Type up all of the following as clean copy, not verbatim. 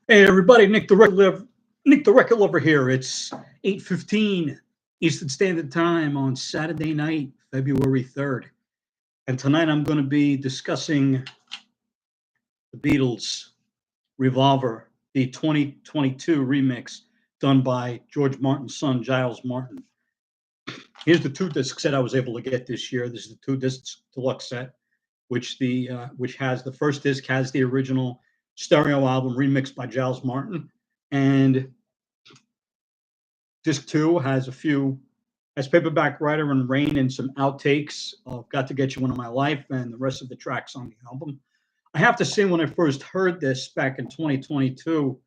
Hey everybody, Nick the Record Lover here. It's 8:15 Eastern Standard Time on Saturday night, February 3rd. And tonight I'm going to be discussing the Beatles' Revolver, the 2022 remix done by George Martin's son, Giles Martin. Here's the two disc set I was able to get this year. This is the two discs deluxe set, which has the first disc has the original stereo album remixed by Giles Martin, and disc two has Paperback Writer and Rain and some outtakes of Got to Get You One of My Life and the rest of the tracks on the album. I have to say, when I first heard this back in 2022,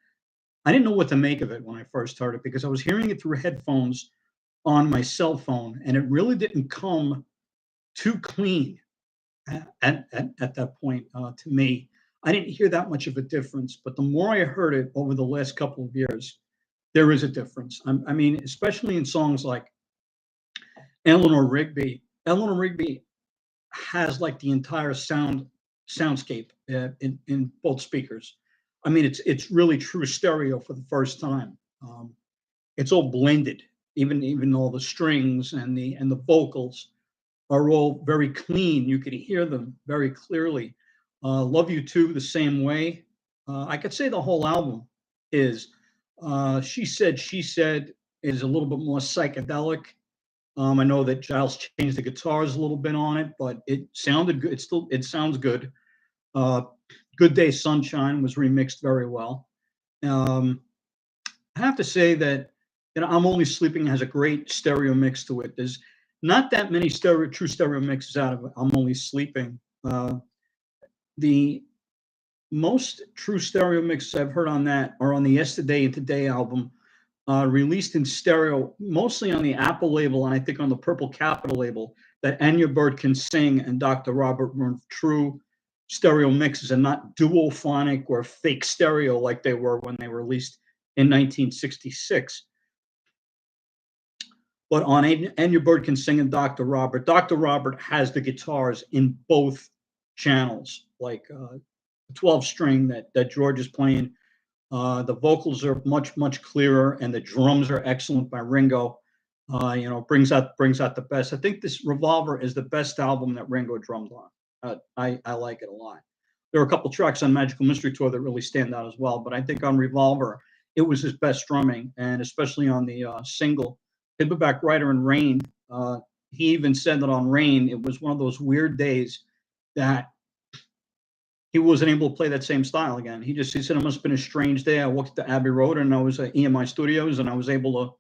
I didn't know what to make of it when I first heard it because I was hearing it through headphones on my cell phone, and it really didn't come too clean at that point to me. I didn't hear that much of a difference, but the more I heard it over the last couple of years, there is a difference. I mean, especially in songs like Eleanor Rigby. Eleanor Rigby has like the entire soundscape in both speakers. I mean, it's really true stereo for the first time. It's all blended, even all the strings and the vocals are all very clean. You can hear them very clearly. Love You Too the same way. I could say the whole album is. She Said is a little bit more psychedelic. I know that Giles changed the guitars a little bit on it, but it sounded good. It sounds good. Uh, Good Day Sunshine was remixed very well. Um, I have to say that I'm Only Sleeping has a great stereo mix to it. There's not that many true stereo mixes out of I'm Only Sleeping. The most true stereo mixes I've heard on that are on the Yesterday and Today album, released in stereo, mostly on the Apple label and I think on the Purple Capital label, that Enya Bird Can Sing and Dr. Robert were true stereo mixes and not duophonic or fake stereo like they were when they were released in 1966. But on Enya Bird Can Sing and Dr. Robert has the guitars in both channels, like the 12 string that George is playing. The vocals are much clearer, and the drums are excellent by Ringo. Brings out the best. I think this Revolver is the best album that Ringo drummed on. I like it a lot. There are a couple tracks on Magical Mystery Tour that really stand out as well, but I think on Revolver it was his best drumming, and especially on the single Paperback Writer and Rain. He even said that on Rain it was one of those weird days that he wasn't able to play that same style again. He said it must have been a strange day. I walked to Abbey Road and I was at EMI Studios and I was able to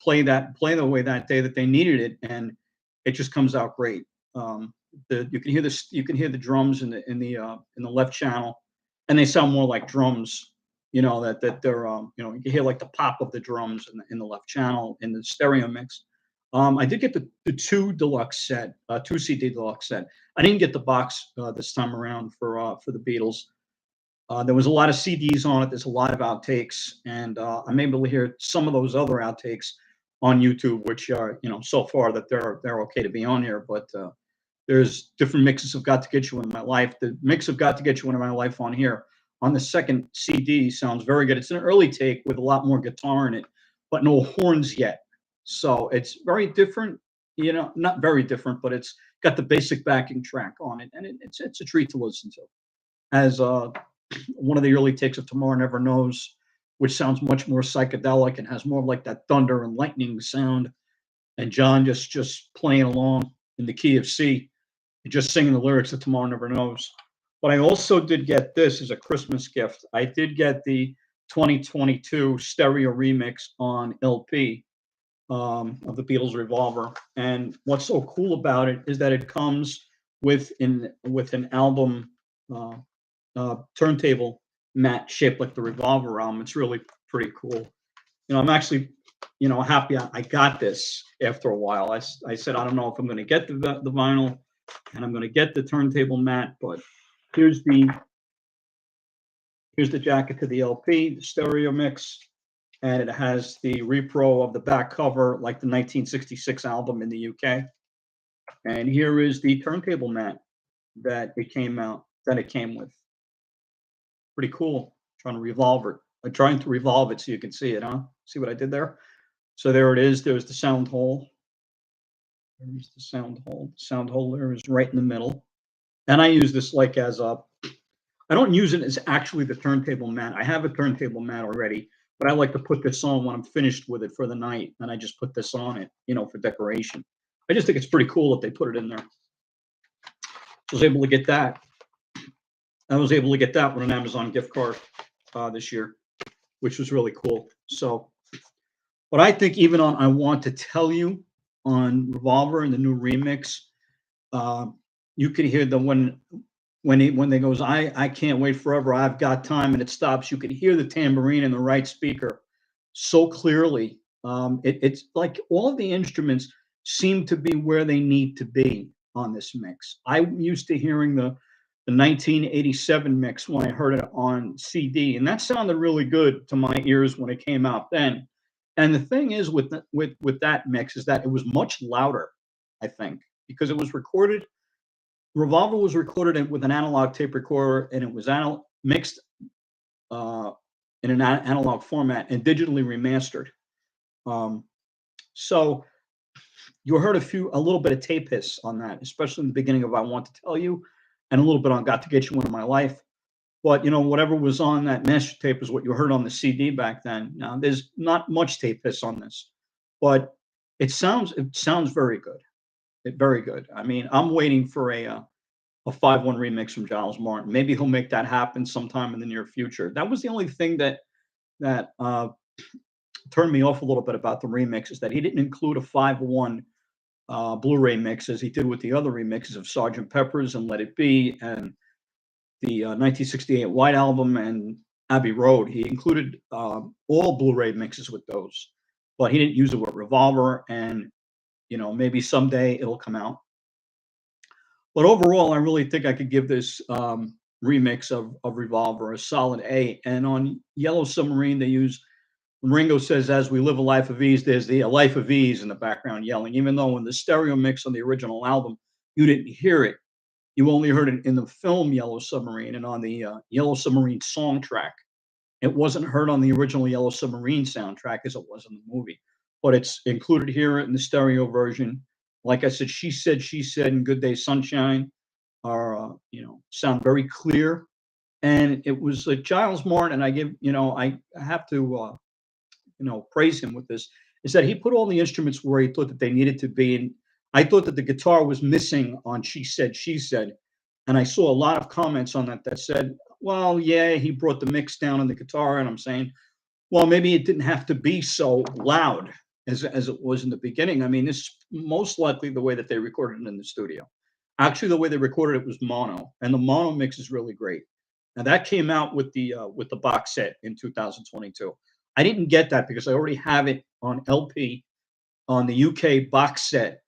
play the way that day that they needed it, and it just comes out great. You can hear the drums in the left channel, and they sound more like drums. That they're you can hear like the pop of the drums in the left channel in the stereo mix. I did get the two CD deluxe set. I didn't get the box this time around for the Beatles. There was a lot of CDs on it. There's a lot of outtakes, and I'm able to hear some of those other outtakes on YouTube, which are so far that they're okay to be on here. But there's different mixes of Got to Get You One of My Life. The mix of Got to Get You One of My Life on here on the second CD sounds very good. It's an early take with a lot more guitar in it, but no horns yet. So it's very different, not very different, but it's got the basic backing track on it, and it's a treat to listen to. As one of the early takes of Tomorrow Never Knows, which sounds much more psychedelic and has more of like that thunder and lightning sound, and John just playing along in the key of C, and just singing the lyrics of Tomorrow Never Knows. But I also did get this as a Christmas gift. I did get the 2022 stereo remix on LP of the Beatles Revolver. And what's so cool about it is that it comes with an album turntable mat shaped like the Revolver album. It's really pretty cool. I'm actually happy I got this after a while. I said I don't know if I'm going to get the vinyl and I'm going to get the turntable mat, but here's the jacket to the LP, the stereo mix, and it has the repro of the back cover, like the 1966 album in the UK. And here is the turntable mat that it came with. Pretty cool. Trying to revolve it. I'm trying to revolve it so you can see it, huh? See what I did there? So there it is. There's the sound hole. There's the sound hole. The sound hole there is right in the middle. And I use this like as a, I don't use it as actually the turntable mat. I have a turntable mat already, but I like to put this on when I'm finished with it for the night. And I just put this on it, for decoration. I just think it's pretty cool that they put it in there. So I was able to get that. I was able to get that with an Amazon gift card this year, which was really cool. So, but I think even on I Want to Tell You on Revolver and the new remix, uh, you can hear the when they goes, I can't wait forever, I've got time, and it stops. You could hear the tambourine in the right speaker so clearly. It's like all of the instruments seem to be where they need to be on this mix. I'm used to hearing the 1987 mix when I heard it on CD, and that sounded really good to my ears when it came out then. And the thing is with that mix is that it was much louder, I think, because it was recorded. Revolver was recorded with an analog tape recorder, and it was mixed uh, in an analog format and digitally remastered. Um, so you heard a little bit of tape hiss on that, especially in the beginning of I Want to Tell You, and a little bit on Got to Get You Into My Life. But whatever was on that master tape is what you heard on the CD back then. Now there's not much tape hiss on this, but it sounds very good. Very good. I mean, I'm waiting for a 5-1 remix from Giles Martin. Maybe he'll make that happen sometime in the near future. That was the only thing that turned me off a little bit about the remix, is that he didn't include a 5-1 Blu-ray mix as he did with the other remixes of Sergeant Pepper's and Let It Be and the 1968 White Album and Abbey Road. He included all Blu-ray mixes with those, but he didn't use it with Revolver. And maybe someday it'll come out. But overall, I really think I could give this remix of Revolver a solid A. And on Yellow Submarine, they use, when Ringo says, "As we live a life of ease," there's the "a life of ease" in the background yelling, even though in the stereo mix on the original album, you didn't hear it. You only heard it in the film Yellow Submarine and on the Yellow Submarine song track. It wasn't heard on the original Yellow Submarine soundtrack as it was in the movie, but it's included here in the stereo version. Like I said, She Said, and Good Day Sunshine are, sound very clear. And it was Giles Martin, and I have to, praise him with this, is that he put all the instruments where he thought that they needed to be. And I thought that the guitar was missing on She Said. And I saw a lot of comments on that said, well, yeah, he brought the mix down on the guitar. And I'm saying, well, maybe it didn't have to be so loud as it was in the beginning. I mean, this is most likely the way that they recorded it in the studio. Actually, the way they recorded it was mono, and the mono mix is really great. Now that came out with the box set in 2022. I didn't get that because I already have it on LP on the UK box set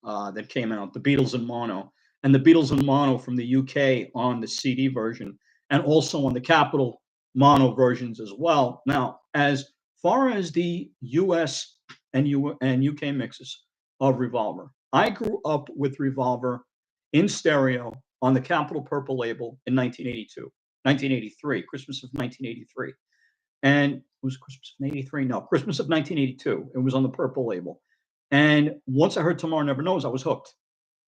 that came out, the Beatles in mono, and the Beatles in mono from the UK on the CD version, and also on the Capitol mono versions as well. Now, as far as the US and UK mixes of Revolver, I grew up with Revolver in stereo on the Capitol Purple label in 1983, Christmas of 1983. And it was Christmas of 83? No, Christmas of 1982. It was on the Purple label. And once I heard Tomorrow Never Knows, I was hooked.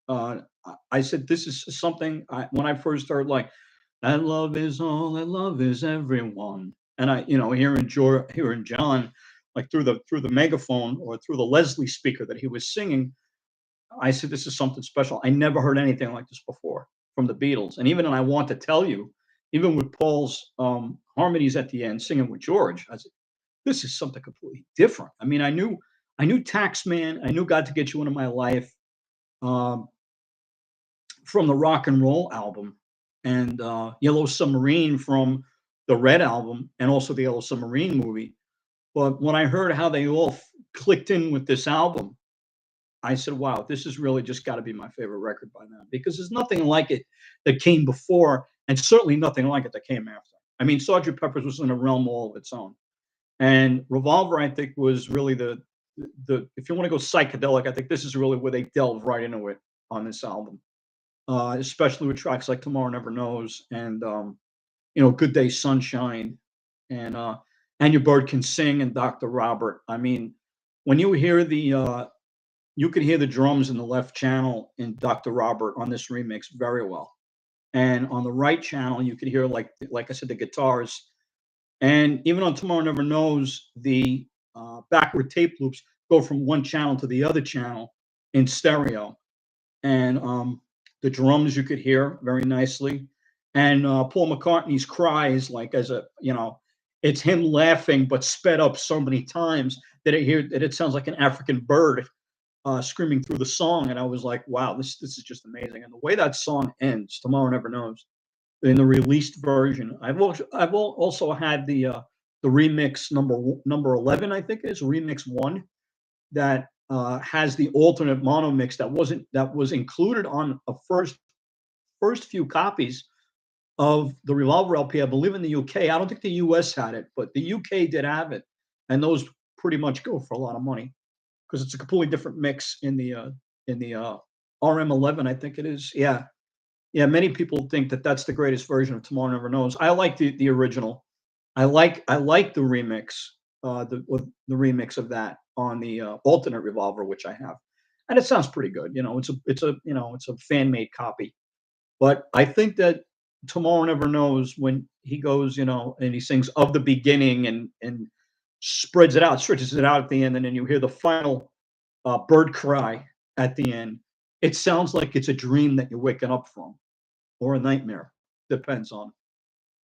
I said, this is something when I first started, like, that love is all, that love is everyone. And hearing John, like through the megaphone or through the Leslie speaker that he was singing, I said, this is something special. I never heard anything like this before from the Beatles. And even in I Want to Tell You, even with Paul's harmonies at the end, singing with George, I said, this is something completely different. I mean, I knew Taxman, I knew Got to Get You Into My Life um, from the Rock and Roll album, and Yellow Submarine from the Red album, and also the Yellow Submarine movie. But when I heard how they all clicked in with this album, I said, wow, this has really just got to be my favorite record by now, because there's nothing like it that came before, and certainly nothing like it that came after. I mean, Sgt. Pepper's was in a realm all of its own. And Revolver, I think, was really the if you want to go psychedelic, I think this is really where they delve right into it on this album, especially with tracks like Tomorrow Never Knows and Good Day Sunshine. and and Your Bird Can Sing and Dr. Robert. I mean, when you hear you could hear the drums in the left channel in Dr. Robert on this remix very well, and on the right channel you could hear like I said the guitars, and even on Tomorrow Never Knows the backward tape loops go from one channel to the other channel in stereo, and the drums you could hear very nicely, and Paul McCartney's cries like as a it's him laughing but sped up so many times that it sounds like an African bird screaming through the song, and I was like, wow, this is just amazing. And the way that song ends, Tomorrow Never Knows, in the released version, also had the remix number 11, I think it is remix one, that has the alternate mono mix that was included on a first few copies of the Revolver LP, I believe in the UK. I don't think the US had it, but the UK did have it, and those pretty much go for a lot of money because it's a completely different mix in the RM11, I think it is. Yeah, yeah. Many people think that that's the greatest version of Tomorrow Never Knows. I like the original. I like the remix, the remix of that on the alternate Revolver, which I have, and it sounds pretty good. It's a fan made copy. But I think that Tomorrow Never Knows when he goes, and he sings of the beginning and spreads it out, stretches it out at the end, and then you hear the final bird cry at the end. It sounds like it's a dream that you're waking up from or a nightmare. Depends on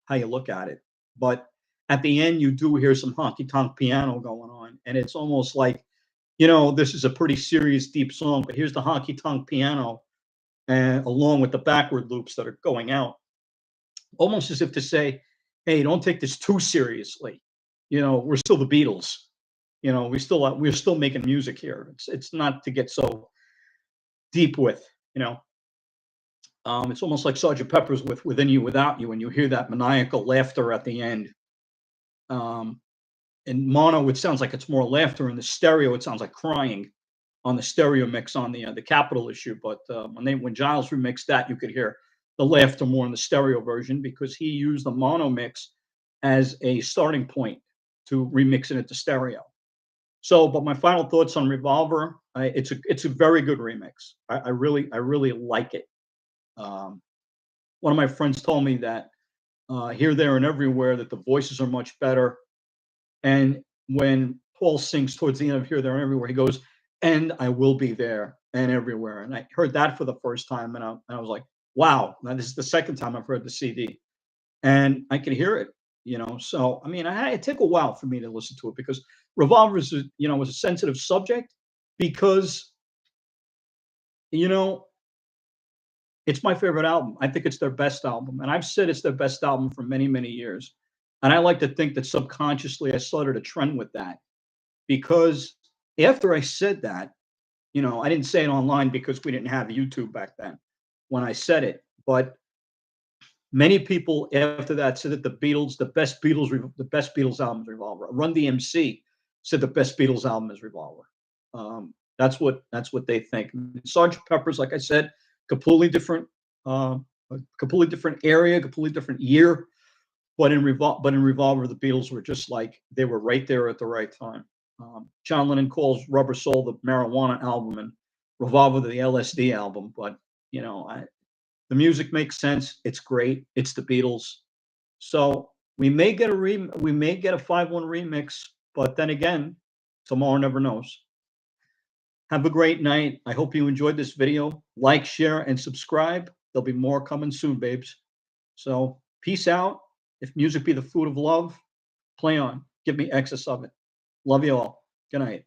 how you look at it. But at the end, you do hear some honky tonk piano going on, and it's almost like, this is a pretty serious, deep song, but here's the honky tonk piano, and along with the backward loops that are going out, almost as if to say, "Hey, don't take this too seriously. We're still the Beatles. We're still making music here. It's not to get so deep with. You know, it's almost like Sergeant Pepper's with Within You, Without You, and you hear that maniacal laughter at the end. Um, in mono, it sounds like it's more laughter. In the stereo, it sounds like crying on the stereo mix on the Capital issue. But when Giles remixed that, you could hear the laughter more in the stereo version because he used the mono mix as a starting point to remixing it to stereo. So, but my final thoughts on Revolver, it's a very good remix. I really like it. Um, One of my friends told me that here, there, and everywhere that the voices are much better. And when Paul sings towards the end of Here, There, and Everywhere, he goes, "And I will be there and everywhere." And I heard that for the first time, and I was like, "Wow!" Now this is the second time I've heard the CD, and I can hear it. So I mean, it took a while for me to listen to it because Revolver was a sensitive subject because you know it's my favorite album. I think it's their best album, and I've said it's their best album for many, many years. And I like to think that subconsciously I started a trend with that because after I said that, I didn't say it online because we didn't have YouTube back then when I said it, but many people after that said that the best Beatles album is Revolver. Run DMC said the best Beatles album is Revolver. That's what they think. Sergeant Pepper's, like I said, completely different, uh, a completely different area, completely different year. But in Revolver, the Beatles were just like they were right there at the right time. John Lennon calls Rubber Soul the marijuana album and Revolver the LSD album. But the music makes sense. It's great. It's the Beatles. So we may get a 5-1 remix, but then again, tomorrow never knows. Have a great night. I hope you enjoyed this video. Like, share, and subscribe. There'll be more coming soon, babes. So peace out. If music be the food of love, play on. Give me excess of it. Love you all. Good night.